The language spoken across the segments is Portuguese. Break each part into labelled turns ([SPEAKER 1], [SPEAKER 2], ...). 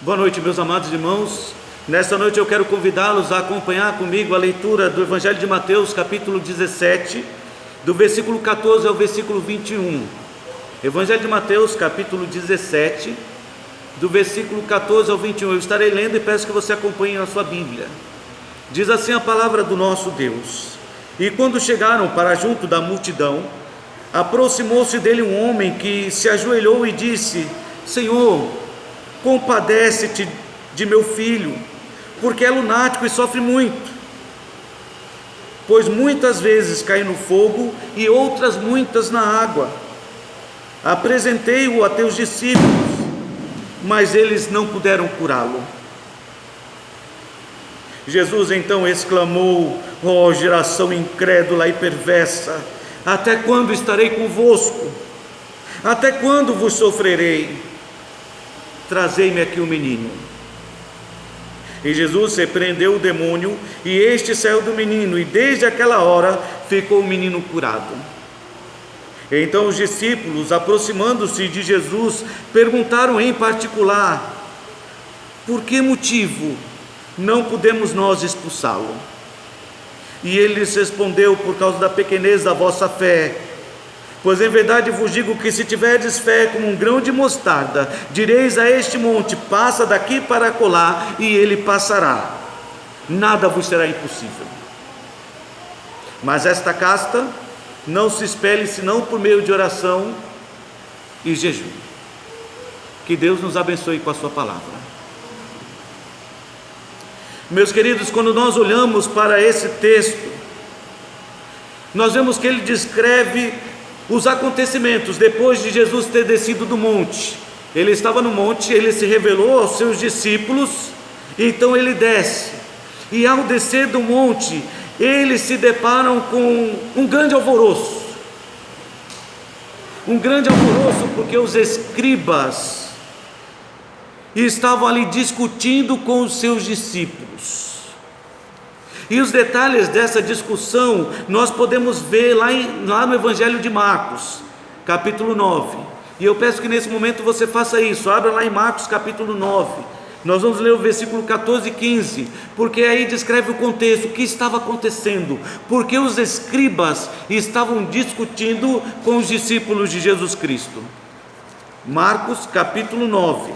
[SPEAKER 1] Boa noite, meus amados irmãos. Nesta noite eu quero convidá-los a acompanhar comigo a leitura do Evangelho de Mateus, capítulo 17, do versículo 14 ao versículo 21. Evangelho de Mateus, capítulo 17, do versículo 14 ao 21. Eu estarei lendo e peço que você acompanhe na sua Bíblia. Diz assim a palavra do nosso Deus: E quando chegaram para junto da multidão, aproximou-se dele um homem que se ajoelhou e disse: Senhor, compadece-te de meu filho, porque é lunático e sofre muito, pois muitas vezes cai no fogo e outras muitas na água. Apresentei-o a teus discípulos, mas eles não puderam curá-lo. Jesus então exclamou: ó geração incrédula e perversa, até quando estarei convosco? Até quando vos sofrerei? Trazei-me aqui o menino. E Jesus repreendeu o demônio, e este saiu do menino, e desde aquela hora ficou o menino curado. Então os discípulos, aproximando-se de Jesus, perguntaram em particular: por que motivo não podemos nós expulsá-lo? E ele lhes respondeu: por causa da pequenez da vossa fé. Pois em verdade vos digo que se tiverdes fé como um grão de mostarda, direis a este monte: passa daqui para acolá, e ele passará. Nada vos será impossível. Mas esta casta não se espelhe senão por meio de oração e jejum. Que Deus nos abençoe com a sua palavra. Meus queridos, quando nós olhamos para esse texto, nós vemos que ele descreve os acontecimentos depois de Jesus ter descido do monte. Ele estava no monte, ele se revelou aos seus discípulos, então ele desce, e ao descer do monte, eles se deparam com um grande alvoroço, porque os escribas estavam ali discutindo com os seus discípulos. E os detalhes dessa discussão nós podemos ver lá no Evangelho de Marcos, capítulo 9. E eu peço que nesse momento você faça isso, abra lá em Marcos capítulo 9. Nós vamos ler o versículo 14 e 15, porque aí descreve o contexto, o que estava acontecendo, porque os escribas estavam discutindo com os discípulos de Jesus Cristo. Marcos capítulo 9.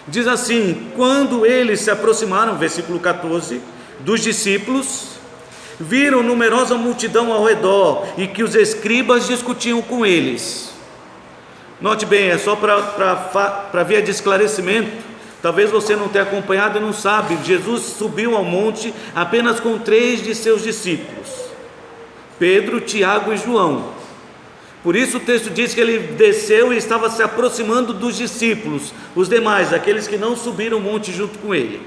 [SPEAKER 1] Diz assim: quando eles se aproximaram, versículo 14, dos discípulos, viram numerosa multidão ao redor e que os escribas discutiam com eles. Note bem, é só para via de esclarecimento. Talvez você não tenha acompanhado e não sabe. Jesus subiu ao monte apenas com 3 de seus discípulos: Pedro, Tiago e João. Por isso o texto diz que ele desceu e estava se aproximando dos discípulos, os demais, aqueles que não subiram o monte junto com ele.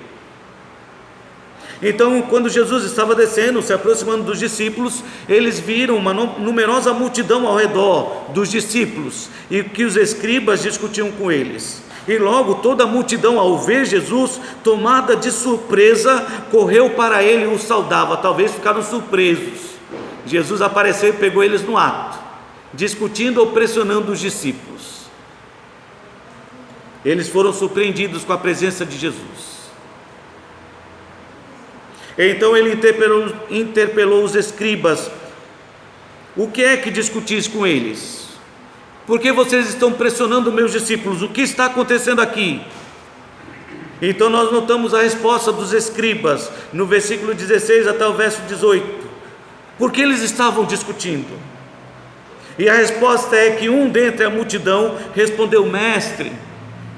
[SPEAKER 1] Então, quando Jesus estava descendo, se aproximando dos discípulos, eles viram uma numerosa multidão ao redor dos discípulos, e que os escribas discutiam com eles. E logo toda a multidão, ao ver Jesus, tomada de surpresa, correu para ele e o saudava. Talvez ficaram surpresos. Jesus apareceu e pegou eles no ato, discutindo ou pressionando os discípulos. Eles foram surpreendidos com a presença de Jesus. Então ele interpelou os escribas: o que é que discutis com eles? Por que vocês estão pressionando meus discípulos? O que está acontecendo aqui? Então nós notamos a resposta dos escribas no versículo 16 até o verso 18. Por que eles estavam discutindo? E a resposta é que um dentre a multidão respondeu: mestre,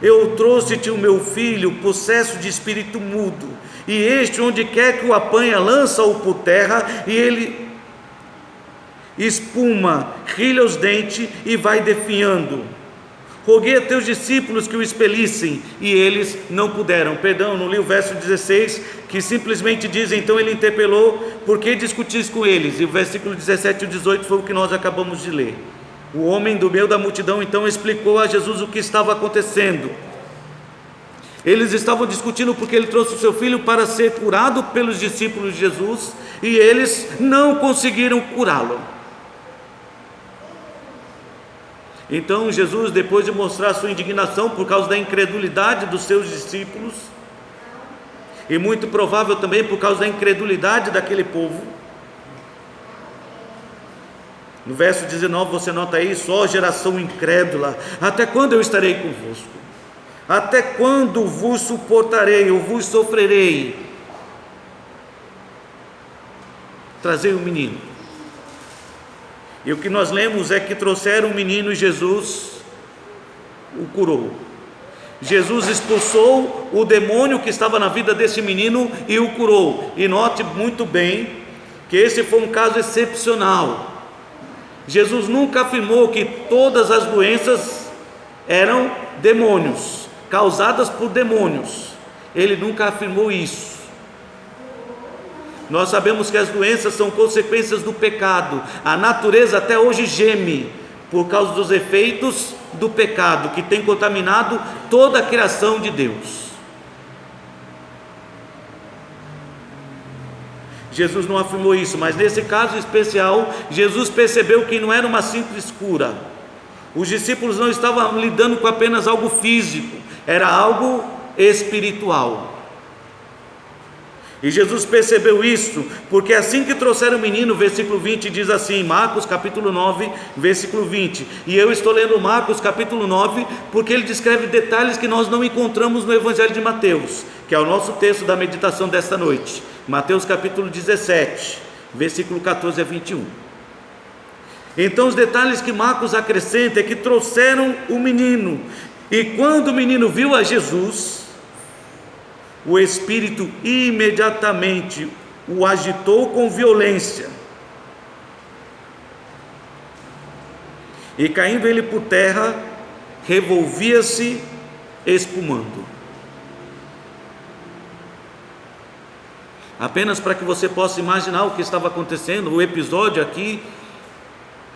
[SPEAKER 1] eu trouxe-te o meu filho, possesso de espírito mudo, e este, onde quer que o apanha, lança-o por terra, e ele espuma, rilha os dentes e vai definhando. Roguei a teus discípulos que o expelissem, e eles não puderam. Perdão, não li o verso 16, que simplesmente diz: então ele interpelou: por que discutis com eles? E o versículo 17 e 18 foi o que nós acabamos de ler. O homem do meio da multidão então explicou a Jesus o que estava acontecendo. Eles estavam discutindo porque ele trouxe o seu filho para ser curado pelos discípulos de Jesus, e eles não conseguiram curá-lo. Então Jesus, depois de mostrar sua indignação por causa da incredulidade dos seus discípulos, e muito provável também por causa da incredulidade daquele povo, no verso 19 você nota isso: ó geração incrédula, até quando eu estarei convosco? Até quando vos suportarei ou vos sofrerei? Trazei um menino. E o que nós lemos é que trouxeram um menino e Jesus o curou. Jesus expulsou o demônio que estava na vida desse menino e o curou. E note muito bem que esse foi um caso excepcional. Jesus nunca afirmou que todas as doenças eram demônios, causadas por demônios. Ele nunca afirmou isso. Nós sabemos que as doenças são consequências do pecado. A natureza até hoje geme por causa dos efeitos do pecado que tem contaminado toda a criação de Deus. Jesus não afirmou isso, mas nesse caso especial, Jesus percebeu que não era uma simples cura. Os discípulos não estavam lidando com apenas algo físico, era algo espiritual. E Jesus percebeu isso, porque assim que trouxeram o menino, versículo 20 diz assim, Marcos capítulo 9, versículo 20, e eu estou lendo Marcos capítulo 9, porque ele descreve detalhes que nós não encontramos no Evangelho de Mateus, que é o nosso texto da meditação desta noite, Mateus capítulo 17, versículo 14 a 21, então os detalhes que Marcos acrescenta é que trouxeram o menino, e quando o menino viu a Jesus, o espírito imediatamente o agitou com violência, e caindo ele por terra, revolvia-se espumando. Apenas para que você possa imaginar o que estava acontecendo, o episódio aqui,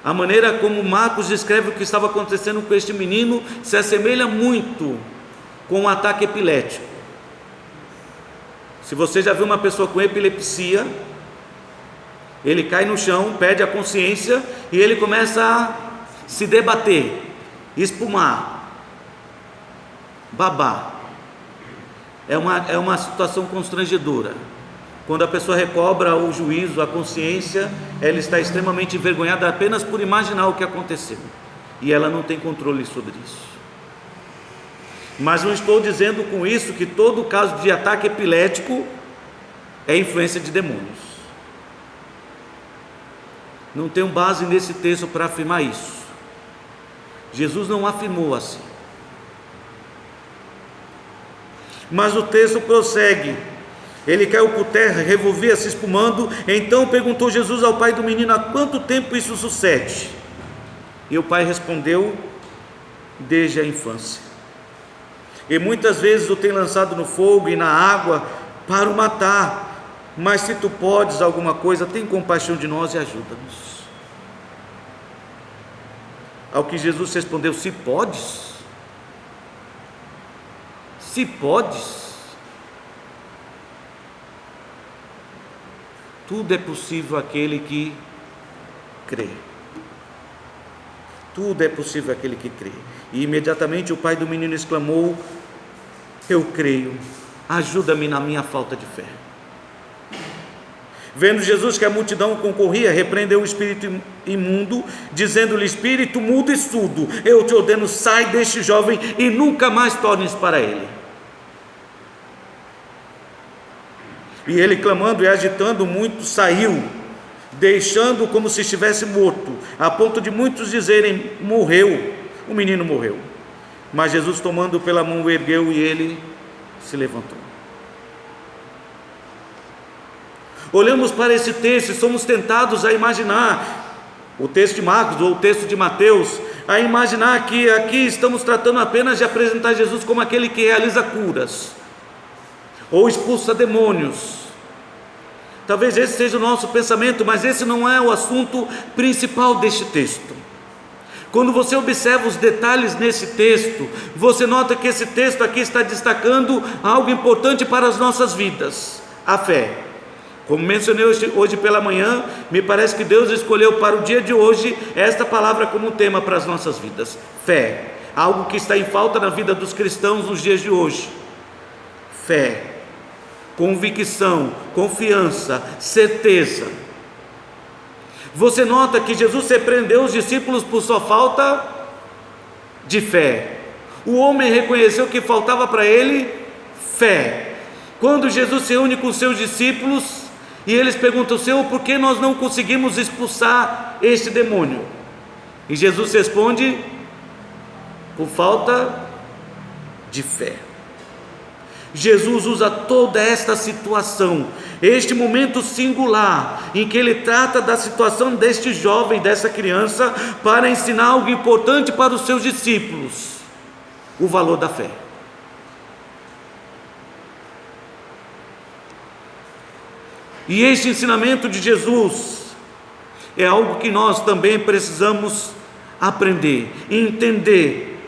[SPEAKER 1] a maneira como Marcos descreve o que estava acontecendo com este menino se assemelha muito com um ataque epilético. Se você já viu uma pessoa com epilepsia, ele cai no chão, perde a consciência e ele começa a se debater, espumar, babar. É uma situação constrangedora. Quando a pessoa recobra o juízo, a consciência, ela está extremamente envergonhada apenas por imaginar o que aconteceu, e ela não tem controle sobre isso. Mas não estou dizendo com isso que todo caso de ataque epilético é influência de demônios. Não tenho base nesse texto para afirmar isso. Jesus não afirmou assim. Mas o texto prossegue. Ele caiu por terra, revolvia-se espumando. Então perguntou Jesus ao pai do menino: há quanto tempo isso sucede? E o pai respondeu: desde a infância. E muitas vezes o tem lançado no fogo e na água para o matar. Mas se tu podes alguma coisa, tem compaixão de nós e ajuda-nos. Ao que Jesus respondeu: se podes? Se podes? Tudo é possível àquele que crê. Tudo é possível àquele que crê. E imediatamente o pai do menino exclamou: eu creio, ajuda-me na minha falta de fé. Vendo Jesus que a multidão concorria, repreendeu o espírito imundo, dizendo-lhe: espírito mudo e surdo, eu te ordeno, sai deste jovem e nunca mais tornes para ele. E ele, clamando e agitando muito, saiu, deixando como se estivesse morto, a ponto de muitos dizerem: morreu, o menino morreu. Mas Jesus, tomando pela mão, o ergueu e ele se levantou. Olhamos para esse texto e somos tentados a imaginar o texto de Marcos ou o texto de Mateus, a imaginar que aqui estamos tratando apenas de apresentar Jesus como aquele que realiza curas ou expulsa demônios. Talvez esse seja o nosso pensamento, mas esse não é o assunto principal deste texto. Quando você observa os detalhes nesse texto, você nota que esse texto aqui está destacando algo importante para as nossas vidas: a fé. Como mencionei hoje pela manhã, me parece que Deus escolheu para o dia de hoje esta palavra como tema para as nossas vidas: fé, algo que está em falta na vida dos cristãos nos dias de hoje. Fé, convicção, confiança, certeza. Você nota que Jesus repreendeu os discípulos por sua falta de fé. O homem reconheceu que faltava para ele fé. Quando Jesus se une com seus discípulos e eles perguntam: Senhor, por que nós não conseguimos expulsar este demônio? E Jesus responde: por falta de fé. Jesus usa toda esta situação, este momento singular, em que ele trata da situação deste jovem, dessa criança, para ensinar algo importante para os seus discípulos: o valor da fé. E este ensinamento de Jesus é algo que nós também precisamos aprender, entender,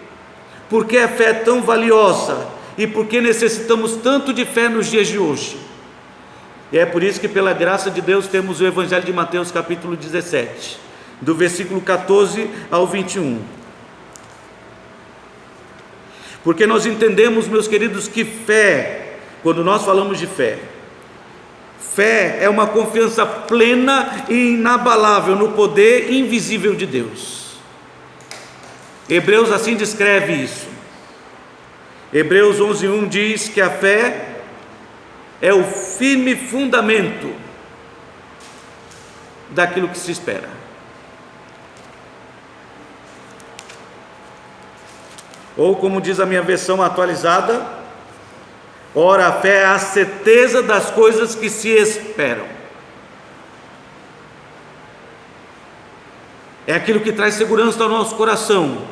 [SPEAKER 1] porque a fé é tão valiosa e porque necessitamos tanto de fé nos dias de hoje. E é por isso que, pela graça de Deus, temos o Evangelho de Mateus capítulo 17, do versículo 14 ao 21. Porque nós entendemos, meus queridos, que fé, quando nós falamos de fé, fé é uma confiança plena e inabalável no poder invisível de Deus. Hebreus assim descreve isso. Hebreus 11:1 diz que a fé é o firme fundamento daquilo que se espera. Ou como diz a minha versão atualizada: ora, a fé é a certeza das coisas que se esperam. É aquilo que traz segurança ao nosso coração.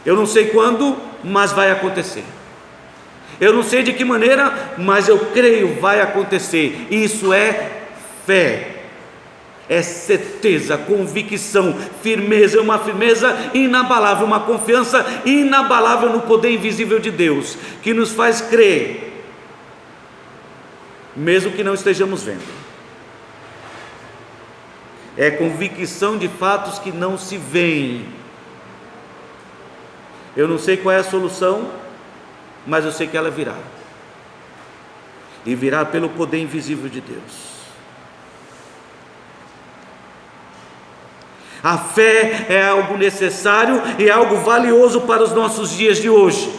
[SPEAKER 1] Eu não sei quando, mas vai acontecer. Eu não sei de que maneira, mas eu creio vai acontecer. Isso é fé. É certeza, convicção, firmeza, uma firmeza inabalável, uma confiança inabalável no poder invisível de Deus, que nos faz crer, mesmo que não estejamos vendo. É convicção de fatos que não se veem. Eu não sei qual é a solução, mas eu sei que ela virá, e virá pelo poder invisível de Deus. A fé é algo necessário e é algo valioso para os nossos dias de hoje.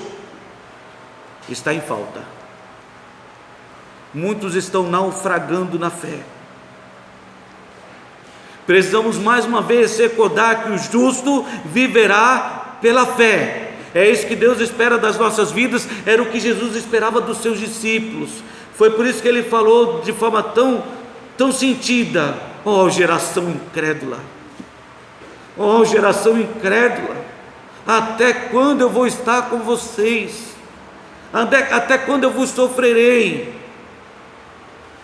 [SPEAKER 1] Está em falta. Muitos estão naufragando na fé. Precisamos mais uma vez recordar que o justo viverá pela fé. É isso que Deus espera das nossas vidas, era o que Jesus esperava dos seus discípulos. Foi por isso que ele falou de forma tão sentida: ó geração incrédula, ó geração incrédula, até quando eu vou estar com vocês? Até quando eu vos sofrerei?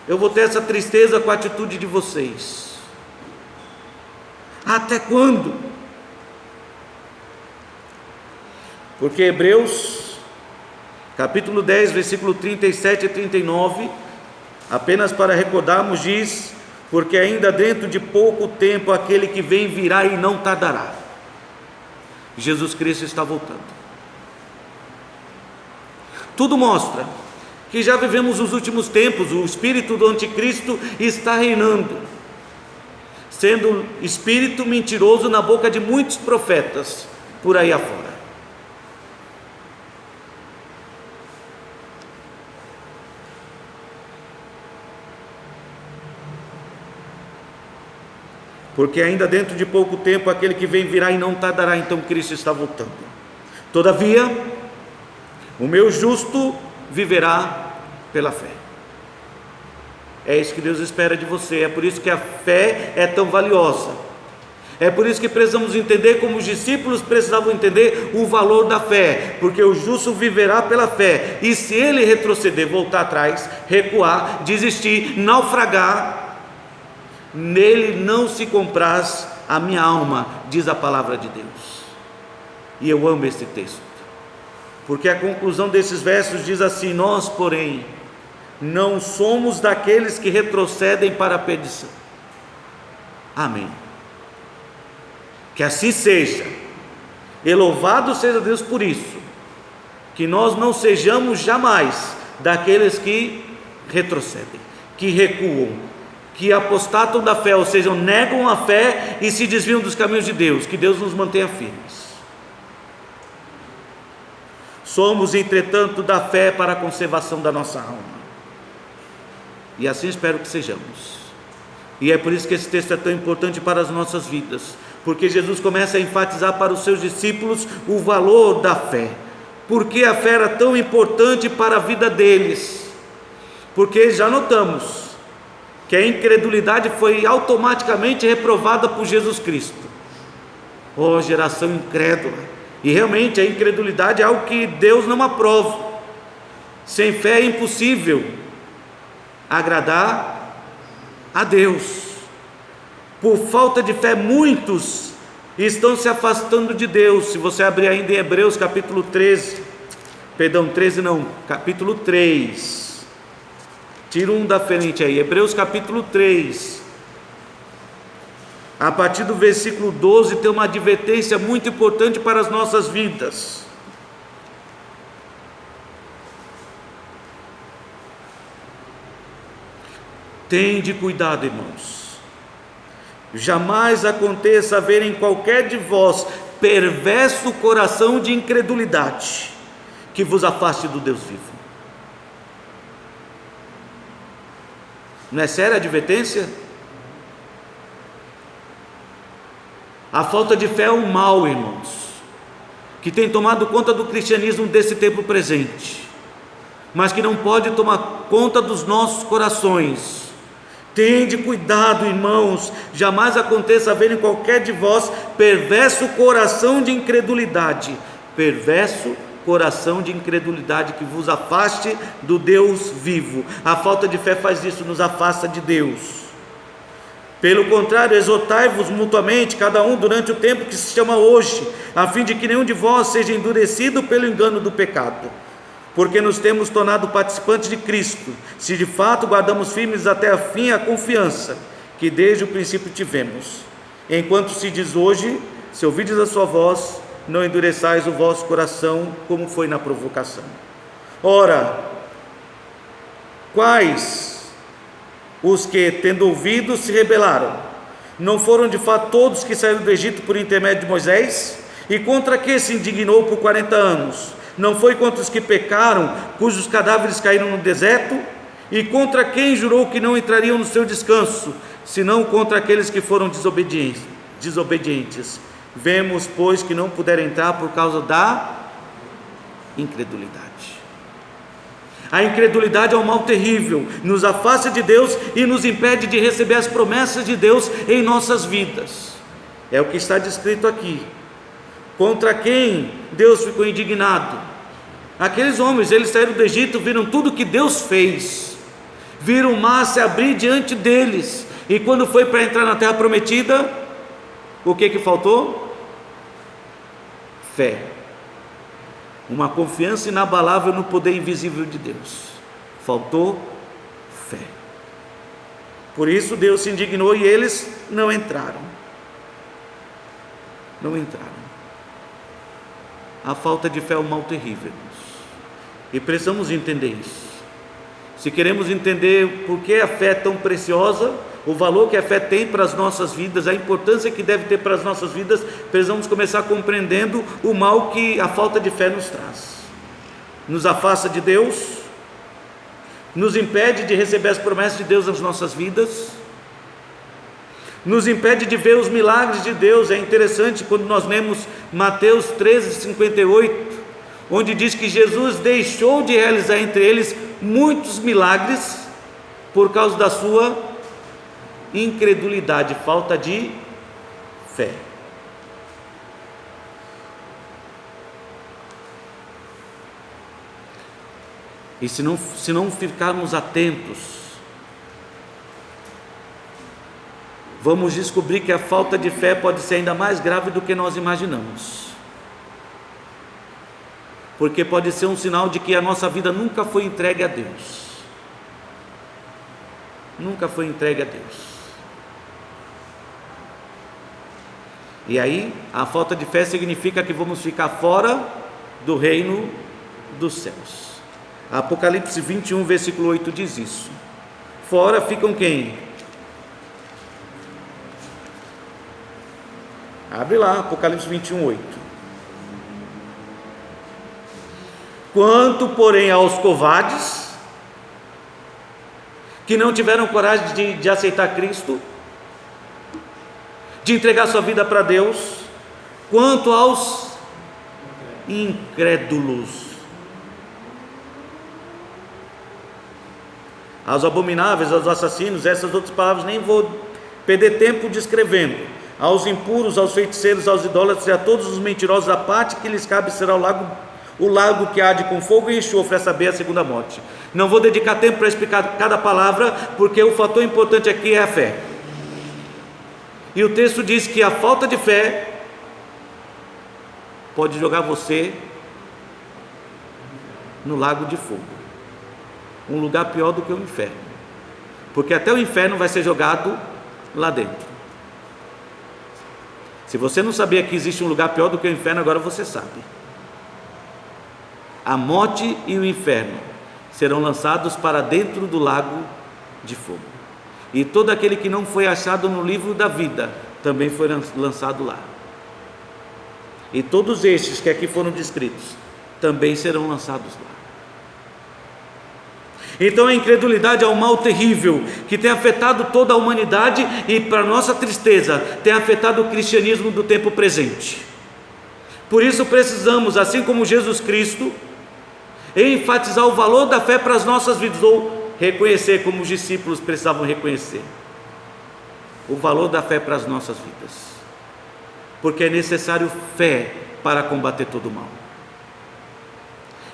[SPEAKER 1] Eu vou ter essa tristeza com a atitude de vocês. Até quando? Porque Hebreus, capítulo 10, versículo 37 e 39, apenas para recordarmos, diz: porque ainda dentro de pouco tempo aquele que vem virá e não tardará. Jesus Cristo está voltando. Tudo mostra que já vivemos os últimos tempos. O espírito do anticristo está reinando, sendo espírito mentiroso na boca de muitos profetas por aí afora. Porque ainda dentro de pouco tempo aquele que vem virá e não tardará. Então Cristo está voltando. Todavia, o meu justo viverá pela fé. É isso que Deus espera de você. É por isso que a fé é tão valiosa. É por isso que precisamos entender, como os discípulos precisavam entender, o valor da fé. Porque o justo viverá pela fé. E se ele retroceder, voltar atrás, recuar, desistir, naufragar, nele não se compraz a minha alma, diz a palavra de Deus. E eu amo esse texto, porque a conclusão desses versos diz assim: nós, porém, não somos daqueles que retrocedem para a perdição. Amém. Que assim seja. E louvado seja Deus por isso, que nós não sejamos jamais daqueles que retrocedem, que recuam, que apostatam da fé, ou seja, negam a fé e se desviam dos caminhos de Deus. Que Deus nos mantenha firmes. Somos, entretanto, da fé para a conservação da nossa alma, e assim espero que sejamos. E é por isso que esse texto é tão importante para as nossas vidas, porque Jesus começa a enfatizar para os seus discípulos o valor da fé. Por que a fé era tão importante para a vida deles? Porque já notamos que a incredulidade foi automaticamente reprovada por Jesus Cristo. Oh, geração incrédula! E realmente a incredulidade é algo que Deus não aprova. Sem fé é impossível agradar a Deus. Por falta de fé, muitos estão se afastando de Deus. Se você abrir ainda em Hebreus capítulo 13, capítulo 3, tira um da frente aí, Hebreus capítulo 3, a partir do versículo 12, tem uma advertência muito importante para as nossas vidas. Tende cuidado, irmãos, jamais aconteça haver em qualquer de vós perverso coração de incredulidade, que vos afaste do Deus vivo. Não é séria a advertência? A falta de fé é um mal, irmãos, que tem tomado conta do cristianismo desse tempo presente, mas que não pode tomar conta dos nossos corações. Tende cuidado, irmãos, jamais aconteça haver em qualquer de vós perverso coração de incredulidade, que vos afaste do Deus vivo. A falta de fé faz isso, nos afasta de Deus. Pelo contrário, exortai-vos mutuamente, cada um durante o tempo que se chama hoje, a fim de que nenhum de vós seja endurecido pelo engano do pecado, porque nos temos tornado participantes de Cristo, se de fato guardamos firmes até a fim a confiança que desde o princípio tivemos. Enquanto se diz hoje, se ouvides a sua voz, não endureçais o vosso coração, como foi na provocação. Ora, quais os que, tendo ouvido, se rebelaram? Não foram de fato todos que saíram do Egito por intermédio de Moisés? E contra que se indignou por 40 anos? Não foi contra os que pecaram, cujos cadáveres caíram no deserto? E contra quem jurou que não entrariam no seu descanso, senão contra aqueles que foram desobedientes? Vemos, pois, que não puderam entrar por causa da incredulidade. A incredulidade é um mal terrível, nos afasta de Deus e nos impede de receber as promessas de Deus em nossas vidas. É o que está descrito aqui. Contra quem Deus ficou indignado? Aqueles homens, eles saíram do Egito, viram tudo que Deus fez, viram o mar se abrir diante deles, e quando foi para entrar na terra prometida, o que faltou? Fé. Uma confiança inabalável no poder invisível de Deus. Faltou fé. Por isso Deus se indignou e eles não entraram. A falta de fé é um mal terrível, irmãos, e precisamos entender isso. Se queremos entender por que a fé é tão preciosa, o valor que a fé tem para as nossas vidas, a importância que deve ter para as nossas vidas, precisamos começar compreendendo o mal que a falta de fé nos traz. Nos afasta de Deus, nos impede de receber as promessas de Deus nas nossas vidas, nos impede de ver os milagres de Deus. É interessante quando nós lemos Mateus 13:58, onde diz que Jesus deixou de realizar entre eles muitos milagres por causa da sua incredulidade, falta de fé. E se não ficarmos atentos, vamos descobrir que a falta de fé pode ser ainda mais grave do que nós imaginamos, porque pode ser um sinal de que a nossa vida nunca foi entregue a Deus. nunca foi entregue a Deus. E aí, a falta de fé significa que vamos ficar fora do reino dos céus. Apocalipse 21, versículo 8 diz isso. Fora ficam quem? Abre lá, Apocalipse 21, 8. Quanto, porém, aos covardes, que não tiveram coragem de aceitar Cristo, de entregar sua vida para Deus, quanto aos incrédulos, aos abomináveis, aos assassinos, essas outras palavras nem vou perder tempo descrevendo, aos impuros, aos feiticeiros, aos idólatras e a todos os mentirosos, a parte que lhes cabe será o lago que arde com fogo e enxofre, a saber, a segunda morte. Não vou dedicar tempo para explicar cada palavra, porque o fator importante aqui é a fé. E o texto diz que a falta de fé pode jogar você no lago de fogo, um lugar pior do que o inferno, porque até o inferno vai ser jogado lá dentro. Se você não sabia que existe um lugar pior do que o inferno, agora você sabe. A morte e o inferno serão lançados para dentro do lago de fogo. E todo aquele que não foi achado no livro da vida também foi lançado lá. E todos estes que aqui foram descritos também serão lançados lá. Então a incredulidade é um mal terrível que tem afetado toda a humanidade e, para nossa tristeza, tem afetado o cristianismo do tempo presente. Por isso precisamos, assim como Jesus Cristo, enfatizar o valor da fé para as nossas vidas, ou reconhecer, como os discípulos precisavam reconhecer, o valor da fé para as nossas vidas, porque é necessário fé para combater todo o mal.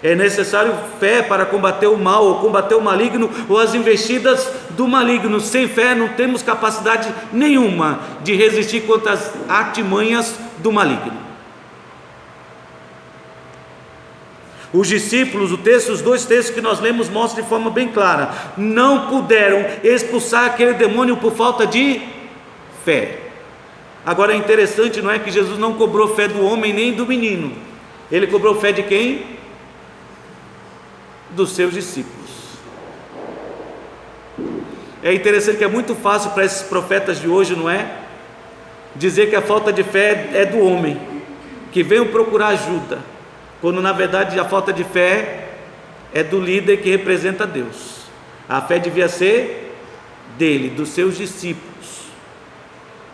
[SPEAKER 1] É necessário fé para combater o mal, ou combater o maligno, ou as investidas do maligno. Sem fé não temos capacidade nenhuma de resistir contra as artimanhas do maligno. Os discípulos, os dois textos que nós lemos mostram de forma bem clara, não puderam expulsar aquele demônio por falta de fé. Agora é interessante, não é que Jesus não cobrou fé do homem nem do menino, ele cobrou fé de quem? Dos seus discípulos. É interessante que é muito fácil para esses profetas de hoje, não é? Dizer que a falta de fé é do homem, que veio procurar ajuda, quando na verdade a falta de fé é do líder que representa Deus. A fé devia ser dele, dos seus discípulos.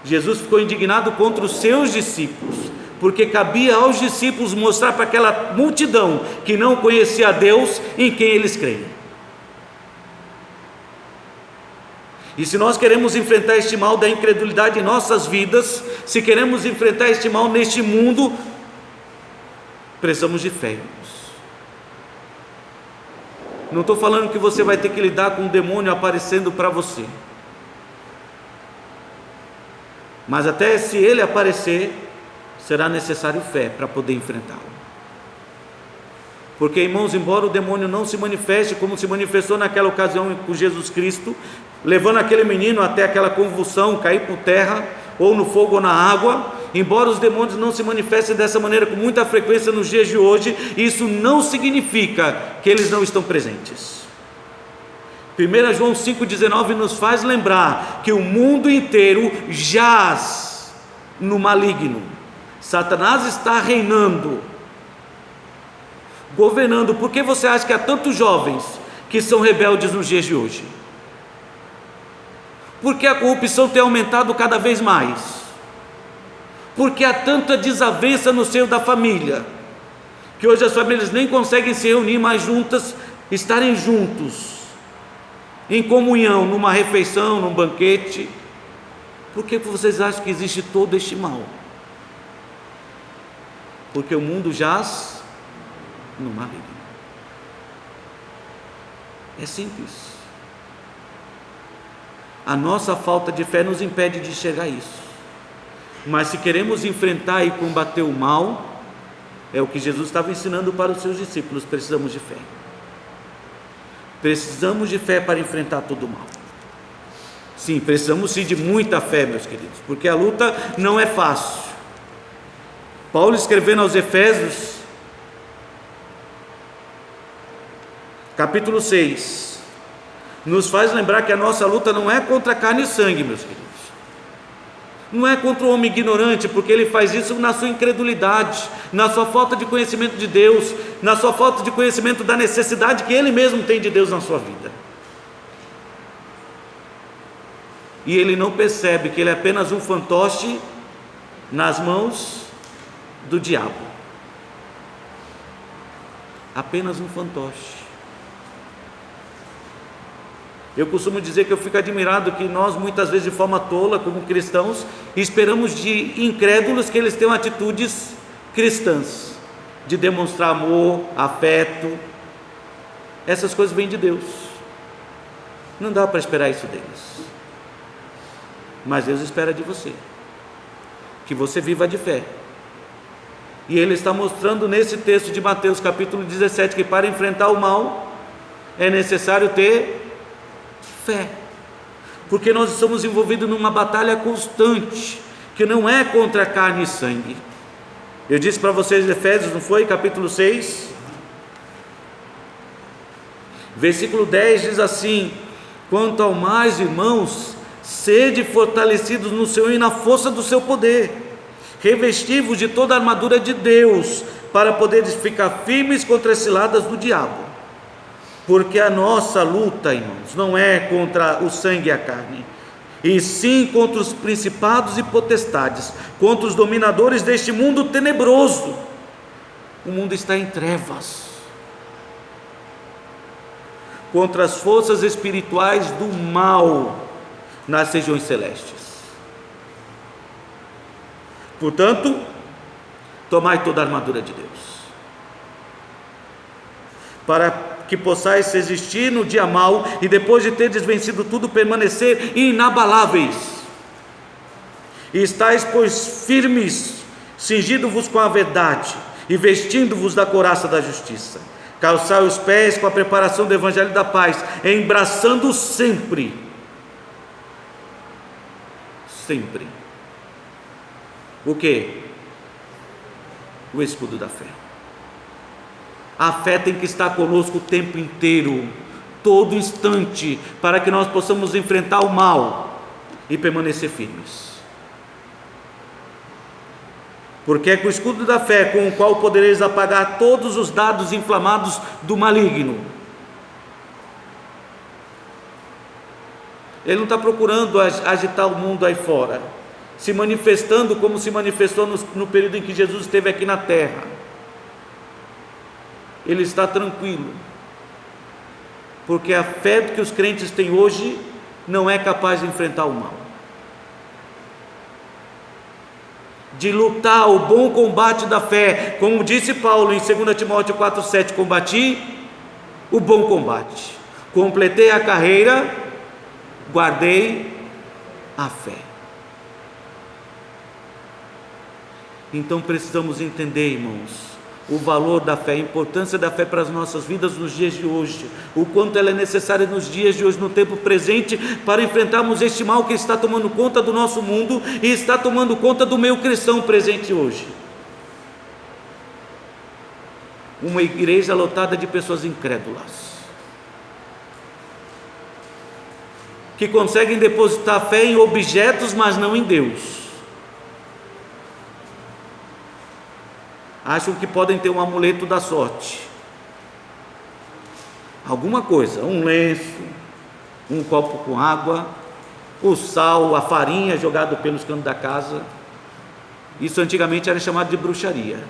[SPEAKER 1] Jesus ficou indignado contra os seus discípulos, porque cabia aos discípulos mostrar para aquela multidão que não conhecia a Deus em quem eles creem. E se nós queremos enfrentar este mal da incredulidade em nossas vidas, se queremos enfrentar este mal neste mundo, precisamos de fé, irmãos. Não estou falando que você vai ter que lidar com um demônio aparecendo para você, mas até se ele aparecer, será necessário fé para poder enfrentá-lo. Porque, irmãos, embora o demônio não se manifeste como se manifestou naquela ocasião com Jesus Cristo, levando aquele menino até aquela convulsão, cair por terra, ou no fogo ou na água, embora os demônios não se manifestem dessa maneira com muita frequência nos dias de hoje, isso não significa que eles não estão presentes. 1 João 5,19 nos faz lembrar que o mundo inteiro jaz no maligno. Satanás está reinando, governando. Por que você acha que há tantos jovens que são rebeldes nos dias de hoje? Porque a corrupção tem aumentado cada vez mais, porque há tanta desavença no seio da família, que hoje as famílias nem conseguem se reunir mais juntas, estarem juntos, em comunhão, numa refeição, num banquete. Por que vocês acham que existe todo este mal? Porque o mundo jaz no maligno. É simples. A nossa falta de fé nos impede de enxergar isso. Mas se queremos enfrentar e combater o mal, é o que Jesus estava ensinando para os seus discípulos, precisamos de fé. Precisamos de fé para enfrentar todo o mal. Sim, precisamos sim de muita fé, meus queridos, porque a luta não é fácil. Paulo, escrevendo aos Efésios, capítulo 6, nos faz lembrar que a nossa luta não é contra carne e sangue, meus queridos. Não é contra o homem ignorante, porque ele faz isso na sua incredulidade, na sua falta de conhecimento de Deus, na sua falta de conhecimento da necessidade que ele mesmo tem de Deus na sua vida. E ele não percebe que ele é apenas um fantoche nas mãos do diabo. Apenas um fantoche. Eu costumo dizer que eu fico admirado que nós, muitas vezes de forma tola, como cristãos, esperamos de incrédulos que eles tenham atitudes cristãs, de demonstrar amor, afeto. Essas coisas vêm de Deus. Não dá para esperar isso deles. Mas Deus espera de você, que você viva de fé. E Ele está mostrando nesse texto de Mateus capítulo 17, que para enfrentar o mal, é necessário ter fé, porque nós estamos envolvidos numa batalha constante, que não é contra carne e sangue. Eu disse para vocês, Efésios, não foi? Capítulo 6, versículo 10 diz assim: quanto ao mais, irmãos, sede fortalecidos no Senhor e na força do seu poder, revesti-vos de toda a armadura de Deus, para poderes ficar firmes contra as ciladas do diabo. Porque a nossa luta, irmãos, não é contra o sangue e a carne, e sim contra os principados e potestades, contra os dominadores deste mundo tenebroso. O mundo está em trevas, contra as forças espirituais do mal nas regiões celestes. Portanto, tomai toda a armadura de Deus, para que possais resistir no dia mau, e depois de teres vencido tudo, permanecer inabaláveis. E estáis, pois, firmes, cingindo-vos com a verdade, e vestindo-vos da couraça da justiça. Calçai os pés com a preparação do evangelho da paz, embraçando sempre o que? O escudo da fé. A fé tem que estar conosco o tempo inteiro, todo instante, para que nós possamos enfrentar o mal e permanecer firmes. Porque é com o escudo da fé com o qual podereis apagar todos os dardos inflamados do maligno. Ele não está procurando agitar o mundo aí fora, se manifestando como se manifestou no período em que Jesus esteve aqui na terra. Ele está tranquilo, porque a fé que os crentes têm hoje não é capaz de enfrentar o mal, de lutar o bom combate da fé, como disse Paulo em 2 Timóteo 4,7: combati o bom combate, completei a carreira, guardei a fé. Então precisamos entender, irmãos, o valor da fé, a importância da fé para as nossas vidas nos dias de hoje, o quanto ela é necessária nos dias de hoje, no tempo presente, para enfrentarmos este mal que está tomando conta do nosso mundo e está tomando conta do meio cristão presente hoje. Uma igreja lotada de pessoas incrédulas, que conseguem depositar fé em objetos, mas não em Deus. Acham que podem ter um amuleto da sorte, alguma coisa, um lenço, um copo com água, o sal, a farinha jogado pelos cantos da casa. Isso antigamente era chamado de bruxaria.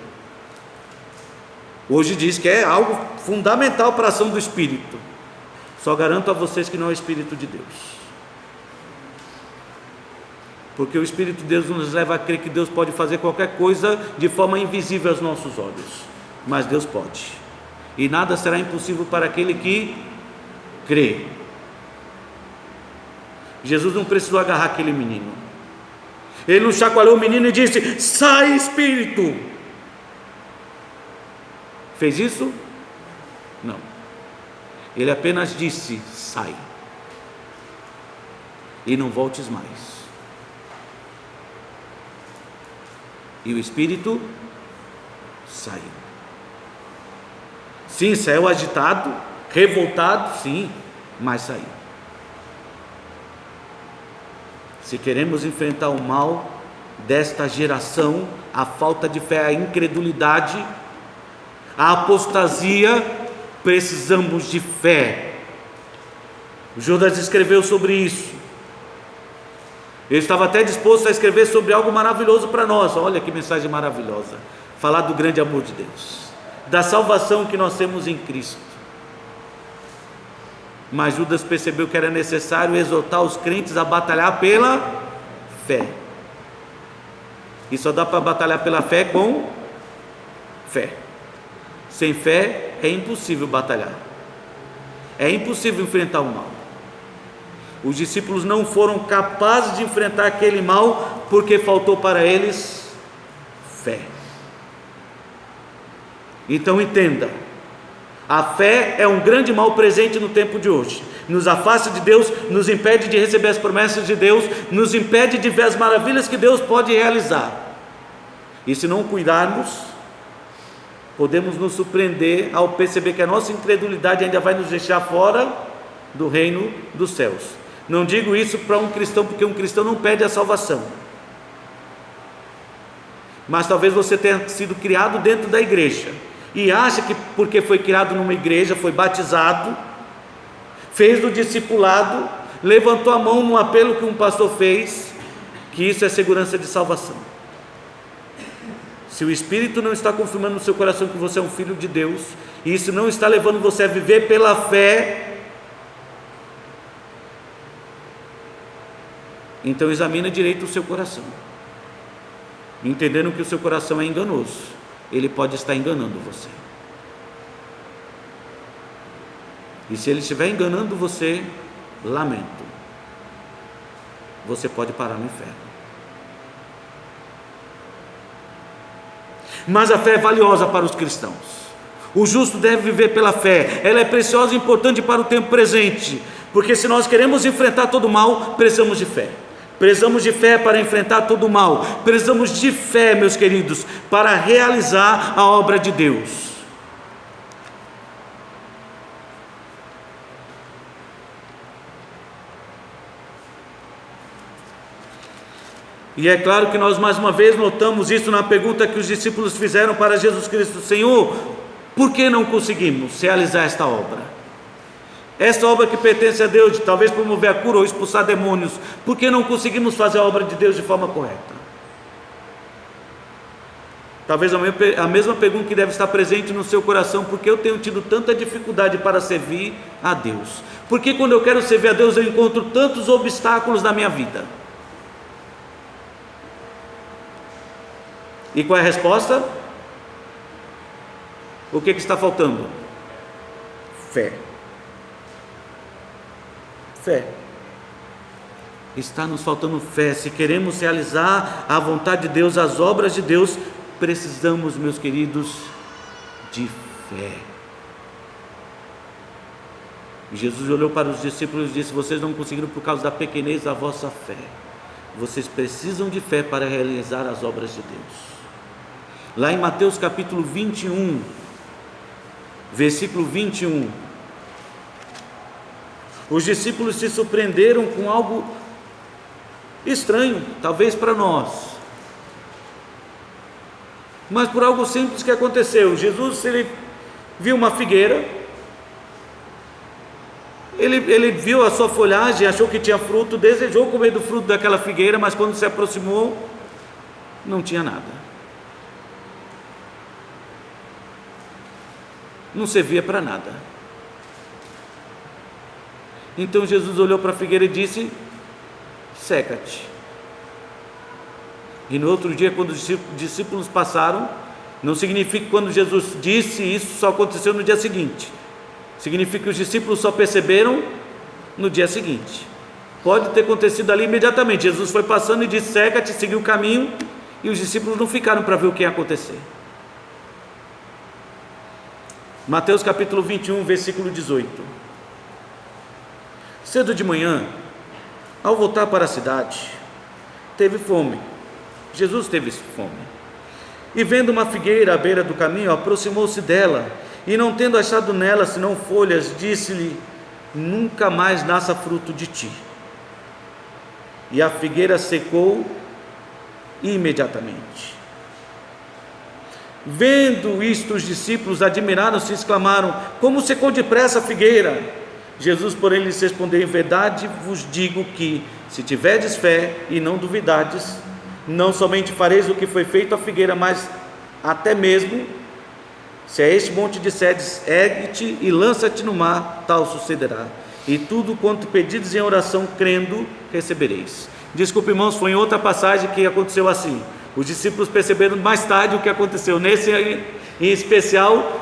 [SPEAKER 1] Hoje diz que é algo fundamental para a ação do Espírito. Só garanto a vocês que não é o Espírito de Deus, porque o Espírito de Deus nos leva a crer que Deus pode fazer qualquer coisa de forma invisível aos nossos olhos, mas Deus pode, e nada será impossível para aquele que crê. Jesus não precisou agarrar aquele menino, ele não chacoalhou o menino e disse: sai, espírito. Fez isso? Não, ele apenas disse: sai. e não voltes mais. E o espírito saiu. Sim, saiu agitado, revoltado, sim, mas saiu. Se queremos enfrentar o mal desta geração, a falta de fé, a incredulidade, a apostasia, precisamos de fé. Judas escreveu sobre isso. Ele estava até disposto a escrever sobre algo maravilhoso para nós. Olha que mensagem maravilhosa. Falar do grande amor de Deus, da salvação que nós temos em Cristo. Mas Judas percebeu que era necessário exortar os crentes a batalhar pela fé. E só dá para batalhar pela fé com fé. Sem fé é impossível batalhar. É impossível enfrentar o mal. Os discípulos não foram capazes de enfrentar aquele mal porque faltou para eles fé. Então entenda, a fé é um grande mal presente no tempo de hoje. Nos afasta de Deus, nos impede de receber as promessas de Deus, nos impede de ver as maravilhas que Deus pode realizar. E se não cuidarmos, podemos nos surpreender ao perceber que a nossa incredulidade ainda vai nos deixar fora do reino dos céus. Não digo isso para um cristão, porque um cristão não pede a salvação. Mas talvez você tenha sido criado dentro da igreja e acha que porque foi criado numa igreja, foi batizado, fez o discipulado, levantou a mão no apelo que um pastor fez, que isso é segurança de salvação. Se o Espírito não está confirmando no seu coração que você é um filho de Deus, e isso não está levando você a viver pela fé, então examina direito o seu coração, entendendo que o seu coração é enganoso. Ele pode estar enganando você. E se ele estiver enganando você, lamento, você pode parar no inferno. Mas a fé é valiosa para os cristãos. O justo deve viver pela fé. Ela é preciosa e importante para o tempo presente, porque se nós queremos enfrentar todo o mal, precisamos de fé. Precisamos de fé para enfrentar todo o mal. Precisamos de fé, meus queridos, para realizar a obra de Deus. E é claro que nós mais uma vez notamos isso na pergunta que os discípulos fizeram para Jesus Cristo: Senhor, por que não conseguimos realizar esta obra? Esta obra que pertence a Deus, de talvez promover a cura ou expulsar demônios, por que não conseguimos fazer a obra de Deus de forma correta? Talvez a mesma pergunta que deve estar presente no seu coração: por que eu tenho tido tanta dificuldade para servir a Deus? Por que quando eu quero servir a Deus eu encontro tantos obstáculos na minha vida? E qual é a resposta? O que está faltando? Fé. Fé. Está nos faltando fé. Se queremos realizar a vontade de Deus, as obras de Deus, precisamos, meus queridos, de fé. Jesus olhou para os discípulos e disse: vocês não conseguiram por causa da pequenez da vossa fé. Vocês precisam de fé para realizar as obras de Deus. Lá em Mateus capítulo 21, versículo 21, os discípulos se surpreenderam com algo estranho, talvez para nós, mas por algo simples que aconteceu. Jesus, ele viu uma figueira, ele viu a sua folhagem, achou que tinha fruto, desejou comer do fruto daquela figueira, mas quando se aproximou, não tinha nada. Não servia para nada. Então Jesus olhou para a figueira e disse: seca-te. E no outro dia, quando os discípulos passaram, não significa que quando Jesus disse isso só aconteceu no dia seguinte, significa que os discípulos só perceberam no dia seguinte. Pode ter acontecido ali imediatamente. Jesus foi passando e disse: seca-te, seguiu o caminho, e os discípulos não ficaram para ver o que ia acontecer. Mateus capítulo 21, versículo 18. Cedo de manhã, ao voltar para a cidade, teve fome. Jesus teve fome. E vendo uma figueira à beira do caminho, aproximou-se dela, e não tendo achado nela senão folhas, disse-lhe: nunca mais nasça fruto de ti. E a figueira secou imediatamente. Vendo isto, os discípulos admiraram-se e exclamaram: como secou depressa a figueira? Jesus, porém, lhes respondeu: em verdade vos digo que, se tiverdes fé e não duvidardes, não somente fareis o que foi feito à figueira, mas até mesmo, se a este monte disserdes: ergue-te e lança-te no mar, tal sucederá. E tudo quanto pedides em oração, crendo, recebereis. Desculpe, irmãos, foi em outra passagem que aconteceu assim. Os discípulos perceberam mais tarde o que aconteceu. Nesse em especial,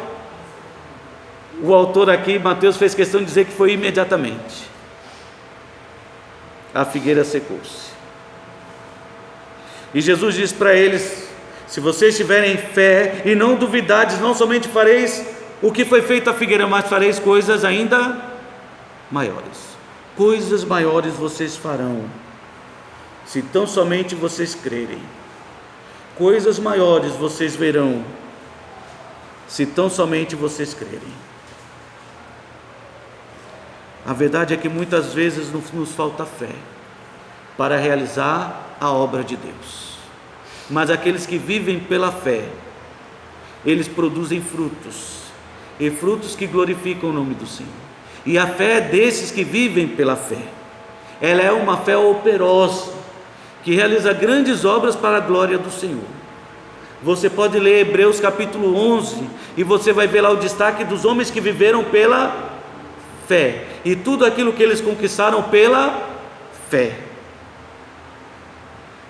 [SPEAKER 1] o autor aqui, Mateus, fez questão de dizer que foi imediatamente. A figueira secou-se. E Jesus diz para eles: se vocês tiverem fé e não duvidardes, não somente fareis o que foi feito à figueira, mas fareis coisas ainda maiores. Coisas maiores vocês farão, se tão somente vocês crerem. Coisas maiores vocês verão, se tão somente vocês crerem. A verdade é que muitas vezes nos falta fé para realizar a obra de Deus, mas aqueles que vivem pela fé, eles produzem frutos, e frutos que glorificam o nome do Senhor. E a fé desses que vivem pela fé, ela é uma fé operosa, que realiza grandes obras para a glória do Senhor. Você pode ler Hebreus capítulo 11, e você vai ver lá o destaque dos homens que viveram pela fé, e tudo aquilo que eles conquistaram pela fé.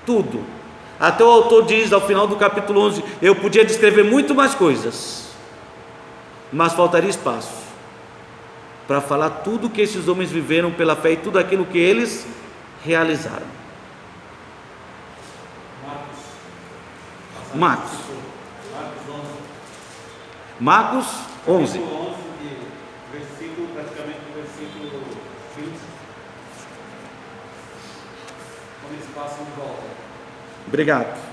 [SPEAKER 1] Tudo. Até o autor diz ao final do capítulo 11: eu podia descrever muito mais coisas, mas faltaria espaço para falar tudo que esses homens viveram pela fé e tudo aquilo que eles realizaram. Marcos 11.
[SPEAKER 2] Praticamente o versículo 20. Quando eles passam de volta.
[SPEAKER 1] Obrigado.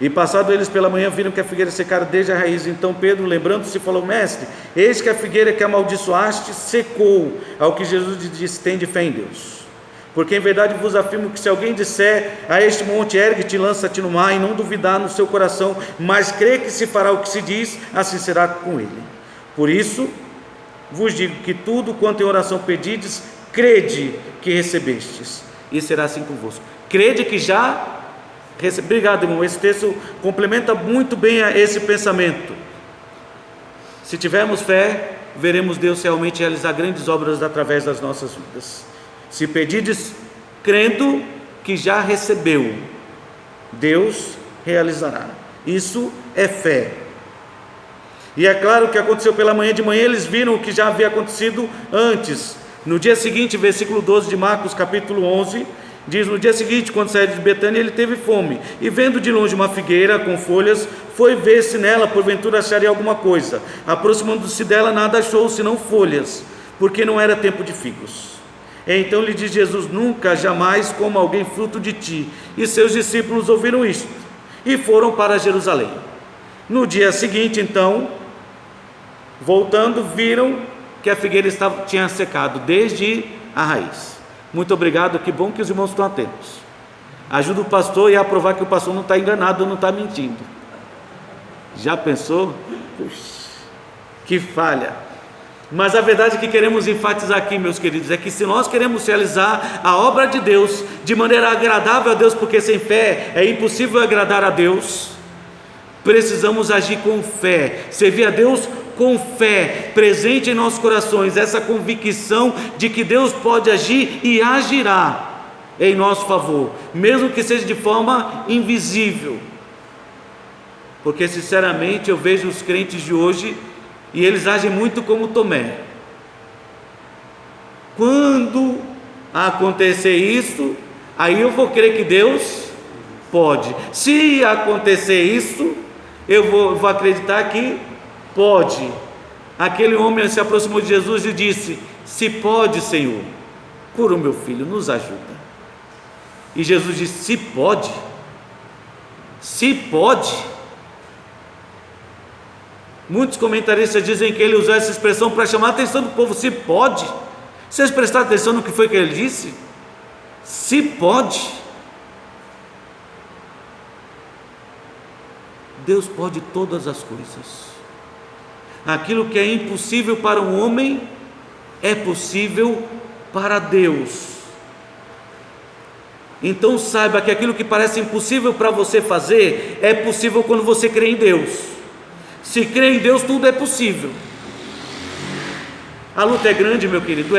[SPEAKER 1] E passado eles pela manhã, viram que a figueira secara desde a raiz. Então Pedro, lembrando-se, falou: mestre, eis que a figueira que amaldiçoaste secou. Ao que Jesus disse: tende fé em Deus. Porque em verdade vos afirmo que se alguém disser a este monte: ergue-te e lança-te no mar, e não duvidar no seu coração, mas crê que se fará o que se diz, assim será com ele. Por isso vos digo que tudo quanto em oração pedides, crede que recebestes, e será assim convosco. Crede que já Obrigado, irmão. Esse texto complementa muito bem esse pensamento. Se tivermos fé, veremos Deus realmente realizar grandes obras através das nossas vidas. Se pedides crendo que já recebeu, Deus realizará. Isso é fé. E é claro que aconteceu pela manhã. De manhã eles viram o que já havia acontecido antes. No dia seguinte, versículo 12 de Marcos capítulo 11, diz: no dia seguinte, quando saiu de Betânia, ele teve fome, e vendo de longe uma figueira com folhas, foi ver se nela porventura acharia alguma coisa. Aproximando-se dela, nada achou senão folhas, porque não era tempo de figos. Então lhe diz Jesus: nunca, jamais coma alguém fruto de ti. E seus discípulos ouviram isto, e foram para Jerusalém. No dia seguinte, então, voltando, viram que a figueira tinha secado desde a raiz. Muito obrigado, que bom que os irmãos estão atentos. Ajuda o pastor e a provar que o pastor não está enganado ou não está mentindo. Já pensou? Puxa, que falha. Mas a verdade que queremos enfatizar aqui, meus queridos, é que se nós queremos realizar a obra de Deus de maneira agradável a Deus, porque sem fé é impossível agradar a Deus, precisamos agir com fé, servir a Deus com fé, presente em nossos corações, essa convicção de que Deus pode agir e agirá em nosso favor, mesmo que seja de forma invisível. Porque sinceramente eu vejo os crentes de hoje e eles agem muito como Tomé. Quando acontecer isso, aí eu vou crer que Deus pode. Se acontecer isso, eu vou acreditar que pode. Aquele homem se aproximou de Jesus e disse: se pode, Senhor, cura o meu filho, nos ajuda. E Jesus disse: se pode, se pode. Muitos comentaristas dizem que ele usou essa expressão para chamar a atenção do povo. Se pode. Vocês prestaram atenção no que foi que ele disse? Se pode. Deus pode todas as coisas. Aquilo que é impossível para um homem é possível para Deus. Então saiba que aquilo que parece impossível para você fazer é possível quando você crê em Deus. Se crê em Deus, tudo é possível. A luta é grande, meu querido,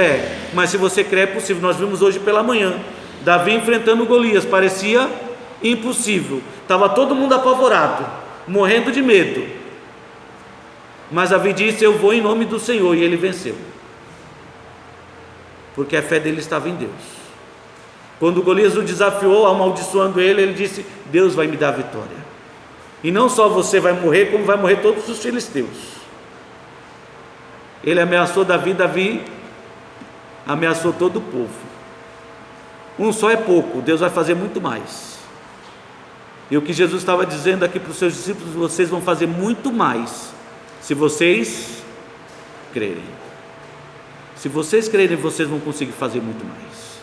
[SPEAKER 1] mas se você crê, é possível. Nós vimos hoje pela manhã Davi enfrentando Golias, parecia impossível, estava todo mundo apavorado, morrendo de medo, mas Davi disse: eu vou em nome do Senhor, e ele venceu, porque a fé dele estava em Deus. Quando Golias o desafiou, amaldiçoando ele, ele disse: Deus vai me dar a vitória, e não só você vai morrer, como vai morrer todos os filisteus. Ele ameaçou Davi, Davi ameaçou todo o povo. Um só é pouco, Deus vai fazer muito mais. E o que Jesus estava dizendo aqui para os seus discípulos: vocês vão fazer muito mais, se vocês crerem. Se vocês crerem, vocês vão conseguir fazer muito mais.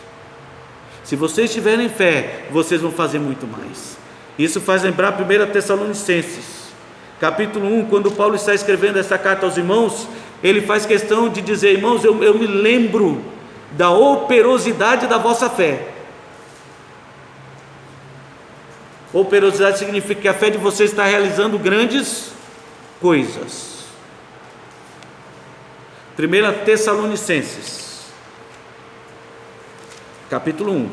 [SPEAKER 1] Se vocês tiverem fé, vocês vão fazer muito mais. Isso faz lembrar 1 Tessalonicenses, capítulo 1, quando Paulo está escrevendo essa carta aos irmãos, ele faz questão de dizer: irmãos, eu me lembro da operosidade da vossa fé. Operosidade significa que a fé de vocês está realizando grandes coisas. 1 Tessalonicenses, capítulo 1.